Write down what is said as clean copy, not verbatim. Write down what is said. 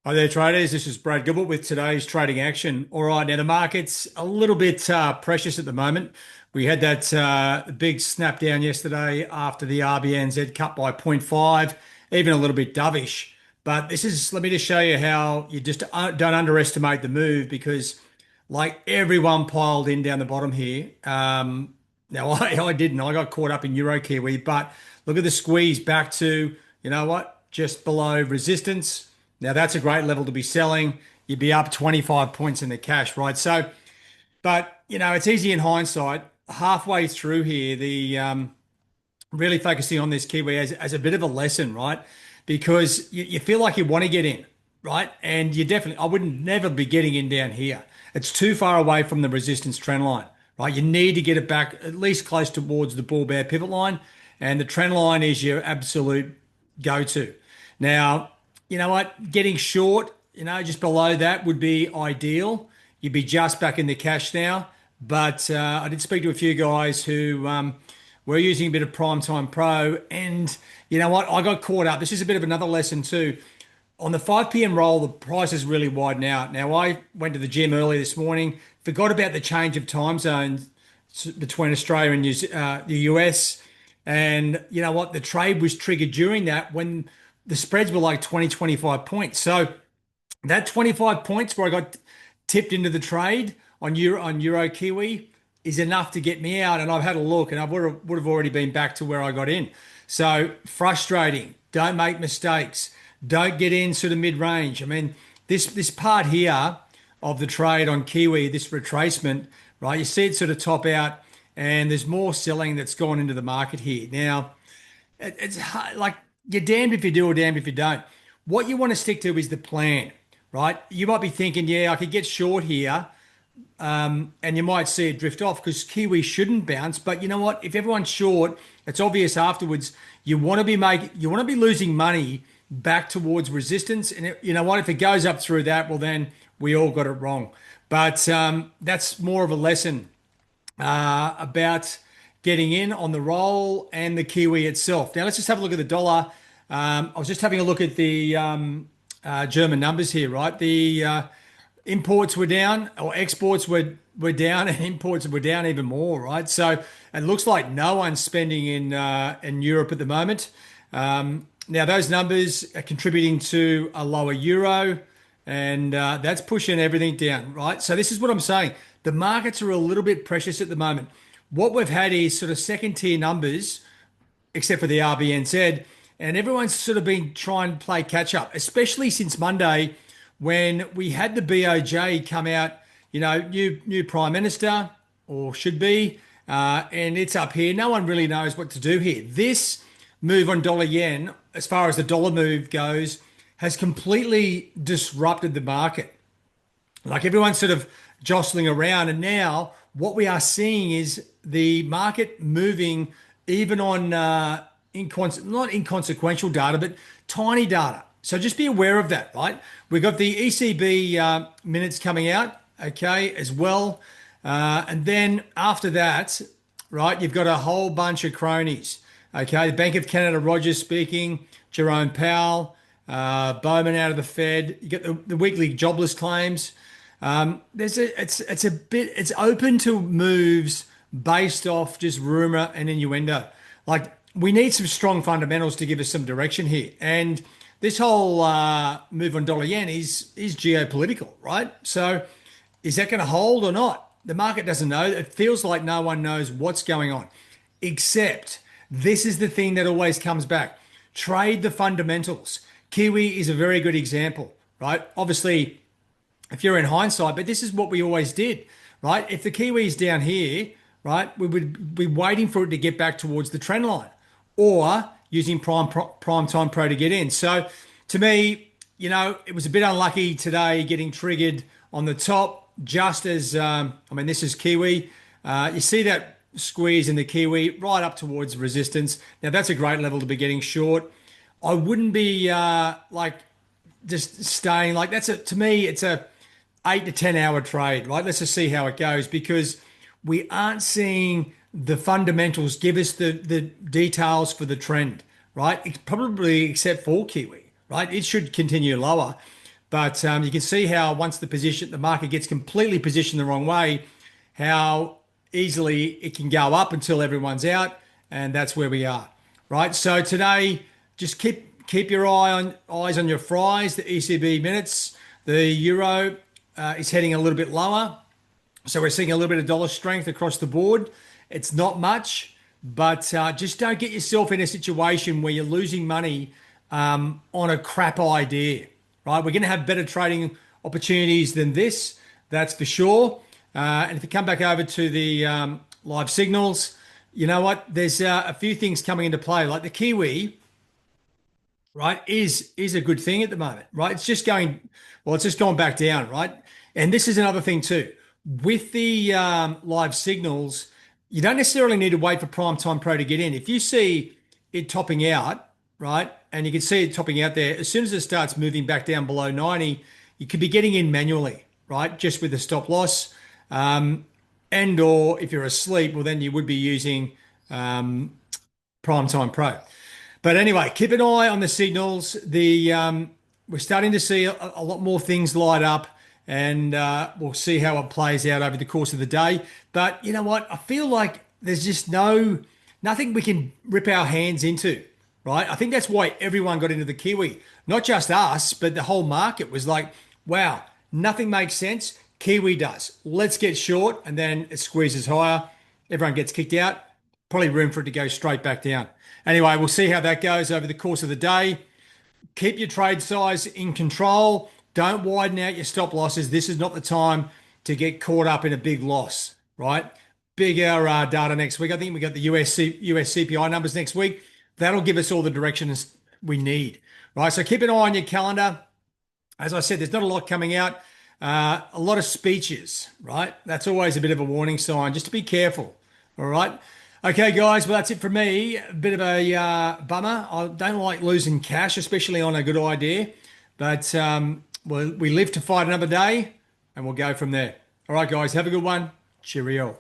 Hi there, traders. This is Brad Gilbert with today's trading action. All right, now the market's a little bit precious at the moment. We had that big snap down yesterday after the RBNZ cut by zero point 0.5, even a little bit dovish. But let me just show you how you just don't underestimate the move because, like everyone piled in down the bottom here. Now, I didn't. I got caught up in Euro Kiwi, but look at the squeeze back to, you know what, just below resistance. Now that's a great level to be selling. You'd be up 25 points in the cash, right? So, but it's easy in hindsight. Halfway through here, the really focusing on this Kiwi as a bit of a lesson, right? Because you feel like you want to get in, right? And I wouldn't never be getting in down here. It's too far away from the resistance trend line, right? You need to get it back at least close towards the bull bear pivot line. And the trend line is your absolute go-to. Now, you know what? Getting short, just below that would be ideal. You'd be just back in the cash now. But I did speak to a few guys who were using a bit of Primetime Pro. And you know what? I got caught up. This is a bit of another lesson too. On the 5 p.m. roll, the prices really widen out. Now, I went to the gym early this morning, forgot about the change of time zones between Australia and the US. And you know what? The trade was triggered during that when the spreads were like 20, 25 points. So that 25 points where I got tipped into the trade on Euro Kiwi is enough to get me out. And I've had a look and I would have already been back to where I got in. So frustrating. Don't make mistakes. Don't get in sort of mid-range. I mean, this part here of the trade on Kiwi, this retracement, right? You see it sort of top out and there's more selling that's gone into the market here. Now, it's like you're damned if you do or damned if you don't. What you want to stick to is the plan, right? You might be thinking, yeah, I could get short here, and you might see it drift off because Kiwi shouldn't bounce. But you know what? If everyone's short, it's obvious afterwards. You want to be losing money back towards resistance, and you know what? If it goes up through that, well, then we all got it wrong. But that's more of a lesson about getting in on the roll and the Kiwi itself. Now let's just have a look at the dollar. I was just having a look at the German numbers here, right? The imports were down, or exports were down, and imports were down even more, right? So it looks like no one's spending in Europe at the moment. Now those numbers are contributing to a lower euro, and that's pushing everything down, right? So this is what I'm saying. The markets are a little bit precious at the moment. What we've had is sort of second tier numbers, except for the RBNZ, and everyone's sort of been trying to play catch up, especially since Monday when we had the BOJ come out, new Prime Minister, or should be, and it's up here. No one really knows what to do here. This move on dollar yen, as far as the dollar move goes, has completely disrupted the market. Like everyone's sort of jostling around, and now what we are seeing is the market moving even on not inconsequential data, but tiny data. So just be aware of that, right? We've got the ECB minutes coming out, okay, as well. And then after that, right, you've got a whole bunch of cronies, okay? The Bank of Canada, Rogers speaking, Jerome Powell, Bowman out of the Fed. You get the weekly jobless claims. It's open to moves based off just rumor and innuendo. Like we need some strong fundamentals to give us some direction here. And this whole move on dollar yen is geopolitical, right? So is that going to hold or not? The market doesn't know. It feels like no one knows what's going on, except this is the thing that always comes back. Trade the fundamentals. Kiwi is a very good example, right? Obviously, if you're in hindsight, but this is what we always did, right? If the Kiwi is down here, right, we would be waiting for it to get back towards the trend line or using Prime Time Pro to get in. So to me, it was a bit unlucky today getting triggered on the top, just as, this is Kiwi. You see that squeeze in the Kiwi right up towards resistance. Now that's a great level to be getting short. I wouldn't be just staying like to me, it's a 8 to 10 hour trade, right? Let's just see how it goes because we aren't seeing the fundamentals give us the details for the trend, right? It's probably except for Kiwi, right? It should continue lower. But you can see how once the market gets completely positioned the wrong way, how easily it can go up until everyone's out, and that's where we are, right? So today, just keep your eyes on your fries, the ECB minutes. The euro is heading a little bit lower. So we're seeing a little bit of dollar strength across the board. It's not much, but just don't get yourself in a situation where you're losing money on a crap idea, right? We're going to have better trading opportunities than this, that's for sure. And if you come back over to the live signals, you know what? There's a few things coming into play, like the Kiwi, right, is a good thing at the moment, right? It's just going back down, right? And this is another thing too. With the live signals, you don't necessarily need to wait for Prime Time Pro to get in. If you see it topping out, right, and you can see it topping out there, as soon as it starts moving back down below 90, you could be getting in manually, right, just with the stop loss. And or if you're asleep, well, then you would be using Prime Time Pro. But anyway, keep an eye on the signals. We're starting to see a lot more things light up, and we'll see how it plays out over the course of the day. But you know what? I feel like there's just nothing we can rip our hands into, right? I think that's why everyone got into the Kiwi, not just us, but the whole market was like, wow, nothing makes sense. Kiwi does. Let's get short, and then it squeezes higher. Everyone gets kicked out. Probably room for it to go straight back down. Anyway, we'll see how that goes over the course of the day. Keep your trade size in control. Don't widen out your stop losses. This is not the time to get caught up in a big loss, right? Bigger data next week. I think we got the US CPI numbers next week. That'll give us all the directions we need, right? So keep an eye on your calendar. As I said, there's not a lot coming out. A lot of speeches, right? That's always a bit of a warning sign, just to be careful, all right? Okay, guys, well, that's it for me. A bit of a bummer. I don't like losing cash, especially on a good idea. But we live to fight another day, and we'll go from there. All right, guys, have a good one. Cheerio.